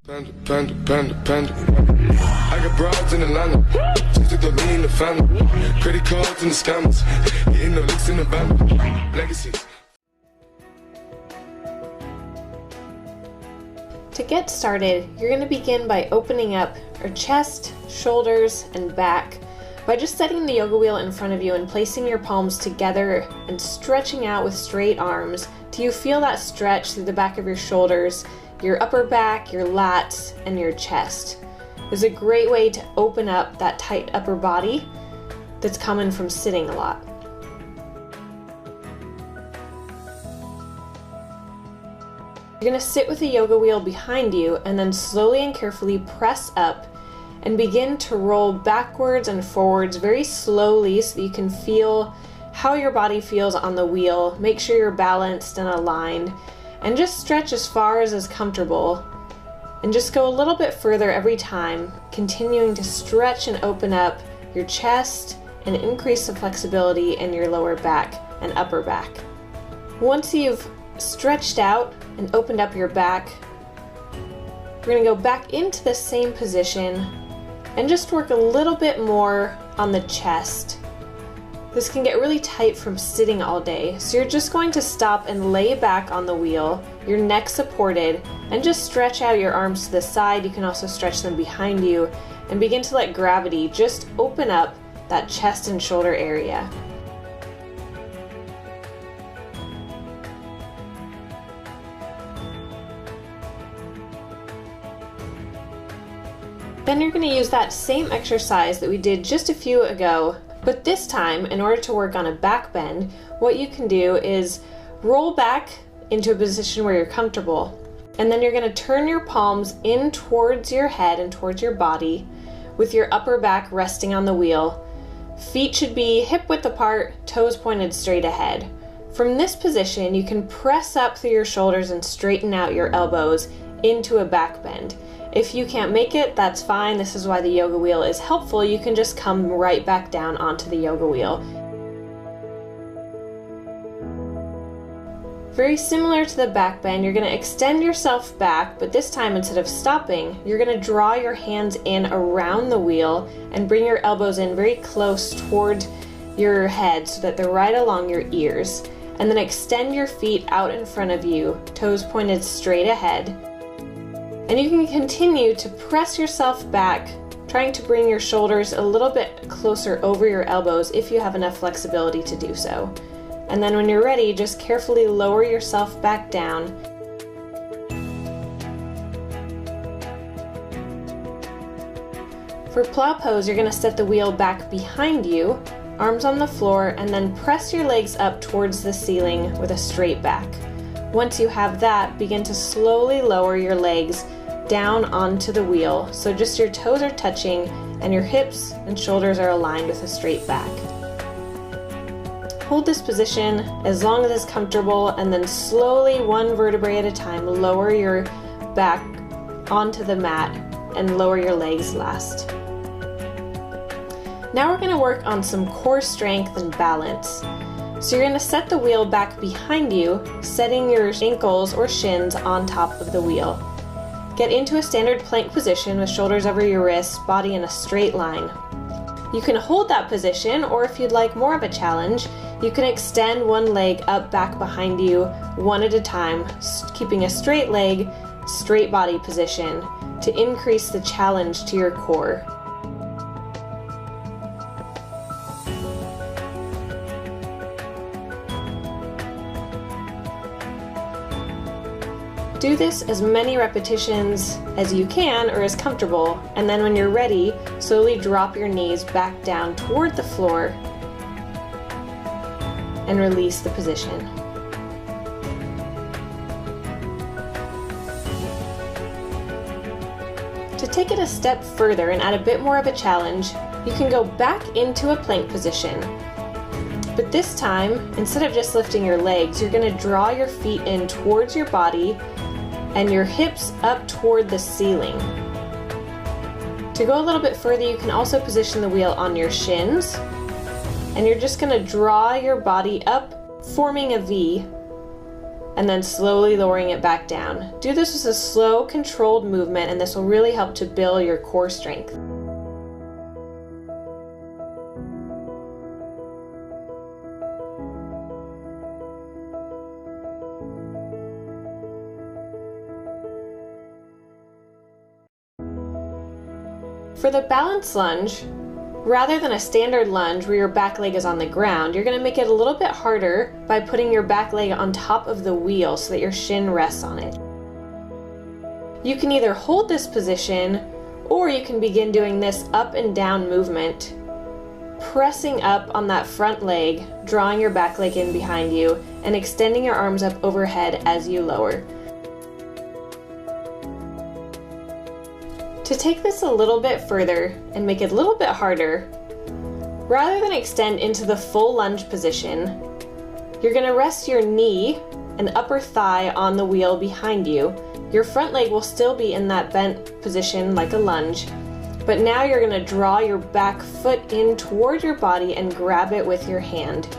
Panda. I got broads in Atlanta. Just took the lean in the family. Credit cards and the scammers. Getting the licks in the band. Legacies. To get started, you're going to begin by opening up your chest, shoulders, and back by just setting the yoga wheel in front of you and placing your palms together and stretching out with straight arms till you feel that stretch through the back of your shoulders, your upper back, your lats, and your chest. It's a great way to open up that tight upper body that's common from sitting a lot. You're going to sit with the yoga wheel behind you and then slowly and carefully press up and begin to roll backwards and forwards very slowly so that you can feel how your body feels on the wheel. Make sure you're balanced and aligned, and just stretch as far as is comfortable. And just go a little bit further every time, continuing to stretch and open up your chest and increase the flexibility in your lower back and upper back. Once you've stretched out and opened up your back, we're going to go back into the same position and just work a little bit more on the chest. This can get really tight from sitting all day, so you're just going to stop and lay back on the wheel, your neck supported, and just stretch out your arms to the side. You can also stretch them behind you and begin to let gravity just open up that chest and shoulder area. Then you're going to use that same exercise that we did just a few ago, but this time, in order to work on a back bend, what you can do is roll back into a position where you're comfortable, and then you're going to turn your palms in towards your head and towards your body with your upper back resting on the wheel. Feet should be hip width apart, toes pointed straight ahead. From this position, you can press up through your shoulders and straighten out your elbows into a back bend. If you can't make it, that's fine. This is why the yoga wheel is helpful. You can just come right back down onto the yoga wheel. Very similar to the back bend, you're going to extend yourself back, but this time instead of stopping, you're going to draw your hands in around the wheel and bring your elbows in very close toward your head so that they're right along your ears. And then extend your feet out in front of you, toes pointed straight ahead. And you can continue to press yourself back, trying to bring your shoulders a little bit closer over your elbows if you have enough flexibility to do so. And then when you're ready, just carefully lower yourself back down. For plow pose, you're going to set the wheel back behind you, arms on the floor, and then press your legs up towards the ceiling with a straight back. Once you have that, begin to slowly lower your legs down onto the wheel, so just your toes are touching and your hips and shoulders are aligned with a straight back. Hold this position as long as it's comfortable, and then slowly, one vertebrae at a time, lower your back onto the mat and lower your legs last. Now we're going to work on some core strength and balance. So you're going to set the wheel back behind you, setting your ankles or shins on top of the wheel. Get into a standard plank position with shoulders over your wrists, body in a straight line. You can hold that position, or if you'd like more of a challenge, you can extend one leg up back behind you one at a time, keeping a straight leg, straight body position to increase the challenge to your core. Do this as many repetitions as you can or as comfortable, and then when you're ready, slowly drop your knees back down toward the floor and release the position. To take it a step further and add a bit more of a challenge, you can go back into a plank position. But this time, instead of just lifting your legs, you're going to draw your feet in towards your body and your hips up toward the ceiling. To go a little bit further, you can also position the wheel on your shins, and you're just going to draw your body up, forming a V, and then slowly lowering it back down. Do this with a slow, controlled movement, and this will really help to build your core strength. For the balance lunge, rather than a standard lunge where your back leg is on the ground, you're going to make it a little bit harder by putting your back leg on top of the wheel so that your shin rests on it. You can either hold this position, or you can begin doing this up and down movement, pressing up on that front leg, drawing your back leg in behind you, and extending your arms up overhead as you lower. To take this a little bit further and make it a little bit harder, rather than extend into the full lunge position, you're going to rest your knee and upper thigh on the wheel behind you. Your front leg will still be in that bent position like a lunge, but now you're going to draw your back foot in toward your body and grab it with your hand.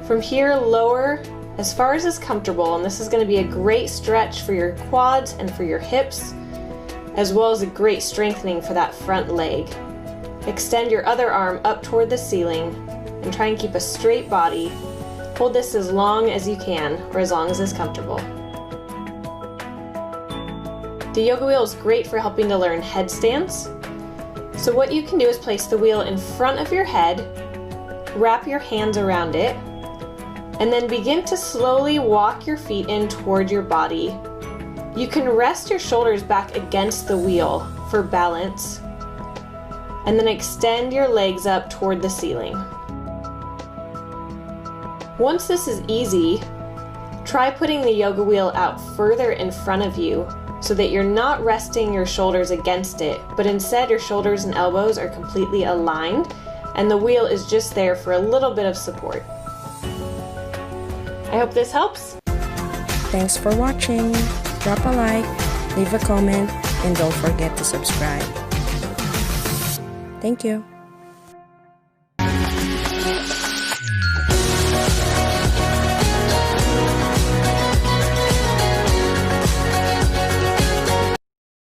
From here, lower as far as is comfortable, and this is going to be a great stretch for your quads and for your hips, as well as a great strengthening for that front leg. Extend your other arm up toward the ceiling and try and keep a straight body. Hold this as long as you can, or as long as is comfortable. The yoga wheel is great for helping to learn headstands. So what you can do is place the wheel in front of your head, wrap your hands around it, and then begin to slowly walk your feet in toward your body. You can rest your shoulders back against the wheel for balance, and then extend your legs up toward the ceiling. Once this is easy, try putting the yoga wheel out further in front of you so that you're not resting your shoulders against it, but instead your shoulders and elbows are completely aligned and the wheel is just there for a little bit of support. I hope this helps. Thanks for watching. Drop a like, leave a comment, and don't forget to subscribe. Thank you.